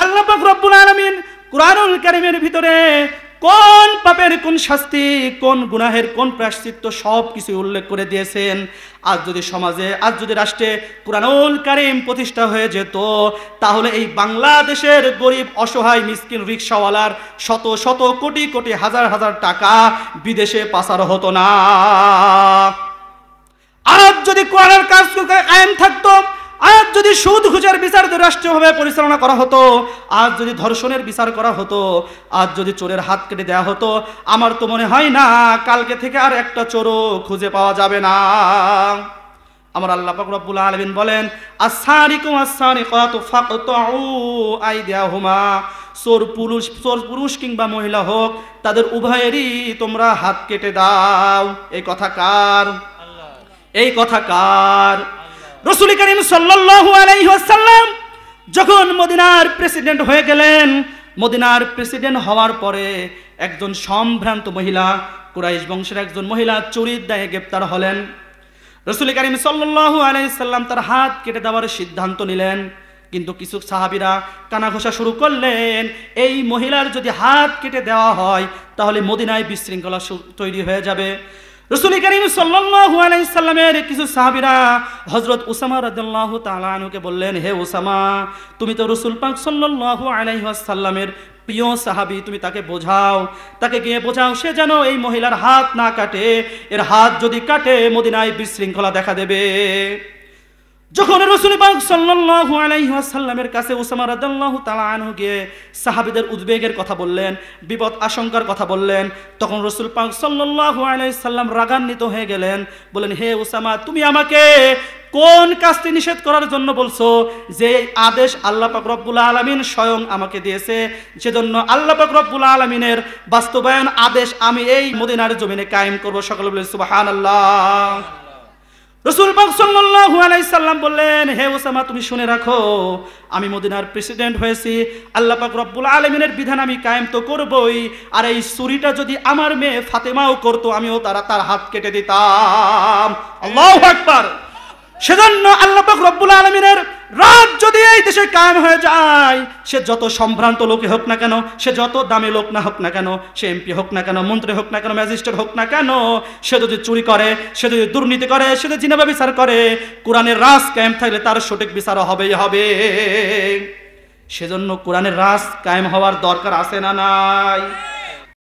আল্লাহ পাক রব্বুল আলামিন কুরআনুল কারীমের ভিতরে কোন পাপের কোন শাস্তি, কোন গুনাহের কোন প্রায়শ্চিত্ত সব কিছু উল্লেখ করে দিয়েছেন। আজ যদি সমাজে, আজ যদি রাষ্ট্রে কুরআনুল কারীম প্রতিষ্ঠা হয়ে যেত, তাহলে এই বাংলাদেশের গরিব অসহায় মিসকিন রিকশাওয়ালার শত শত কোটি কোটি হাজার হাজার টাকা বিদেশে পাচার হতো না। আজ যদি কোরআনের কাজ কায়েম থাকতো, আজ যদি সুদ ঘুষের বিচার রাষ্ট্রীয়ভাবে পরিচালনা করা হতো, আজ যদি ধর্ষণের বিচার করা হতো, আজ যদি চোরের হাত কেটে দেওয়া হতো, আমার তো মনে হয় না কালকে থেকে আর একটা চোরও খুঁজে পাওয়া যাবে না। আমার আল্লাহ পাক রব্বুল আলামিন বলেন, আস-সারিকু ওয়াস-সারিকাতু ফাকতাউ আইদিয়াহুমা, চোর পুরুষ কিংবা মহিলা হোক, তাদের উভয়েরই তোমরা হাত কেটে দাও। এই কথা কার? এই কথা কার? রাসূল করিম সাল্লাল্লাহু আলাইহি ওয়াসাল্লাম যখন মদিনার প্রেসিডেন্ট হয়ে গেলেন, মদিনার প্রেসিডেন্ট হওয়ার পরে একজন সম্ভ্রান্ত মহিলা, কুরাইশ বংশের একজন মহিলা চুরির দায়ে গ্রেফতার হলেন। রাসূল করিম সাল্লাল্লাহু আলাইহি ওয়াসাল্লাম তার হাত কেটে দেওয়ার সিদ্ধান্ত নিলেন, কিন্তু কিছু সাহাবীরা কানাঘোষা শুরু করলেন, এই মহিলার যদি হাত কেটে দেওয়া হয় তাহলে মদিনায় বিশৃঙ্খলা তৈরি হয়ে যাবে। রাসূল করিম সাল্লাল্লাহু আলাইহি সাল্লামের কিছু সাহাবীরা হযরত উসামা রাদিয়াল্লাহু তাআলা আনহুকে বললেন, হে উসামা, তুমি তো রাসূল পাক সাল্লাল্লাহু আলাইহি ওয়াসাল্লামের প্রিয় সাহাবী, তুমি তাকে বোঝাও, তাকে গিয়ে বোঝাও সে যেন এই মহিলার হাত না কাটে, এর হাত যদি কাটে মদিনায় বিশৃঙ্খলা দেখা দেবে। যখন রাসূল পাক সাল্লাল্লাহু আলাইহি ওয়াসাল্লামের কাছে উসামা রাদিয়াল্লাহু তাআলা আনহু গিয়ে সাহাবীদের উদ্বেগের কথা বললেন, বিপদ আশঙ্কার কথা বললেন, তখন রাসূল পাক সাল্লাল্লাহু আলাইহি সাল্লাম রাগান্বিত হয়ে গেলেন, বলেন, হে উসামা, তুমি আমাকে কোন কাজটি নিষেধ করার জন্য বলছো? যে আদেশ আল্লাহ পাক রব্বুল আলামিন স্বয়ং আমাকে দিয়েছে, সেজন্য আল্লাহ পাক রব্বুল আলামিনের বাস্তবায়ন আদেশ আমি এই মদিনার জমিনে কায়েম করব। সকলে বলেন সুবহানাল্লাহ। রাসূল পাক সাল্লাল্লাহু আলাইহি সাল্লাম বললেন, হে উসামা, তুমি শুনে রাখো, আমি মদিনার প্রেসিডেন্ট হয়েছি, আল্লাহ পাক রব্বুল আলামিনের বিধান আমি কায়েম তো করবই, আর এই চুরিটা যদি আমার মেয়ে ফাতেমাও করতো আমিও তার হাত কেটে দিতাম। আল্লাহু আকবার। সেজন্য আল্লাহ পাক রব্বুল আলামিনের রাত যদি এই দেশে কায়েম হয়ে যায়, সে যত সম্ভ্রান্ত লোকই হোক না কেন, সে যত দামি লোক না হোক না কেন, সে এমপি হোক না কেন, মন্ত্রী হোক না কেন, ম্যাজিস্ট্রেট হোক না কেন, সে যদি চুরি করে, সে যদি দুর্নীতি করে, সে যদি জিনা ব্যভিচার করে, কোরআনের রাজ কায়েম থাকলে তার সঠিক বিচার হবেই হবে। সেজন্য কোরআনের রাজ কায়েম হওয়ার দরকার আছে না নাই?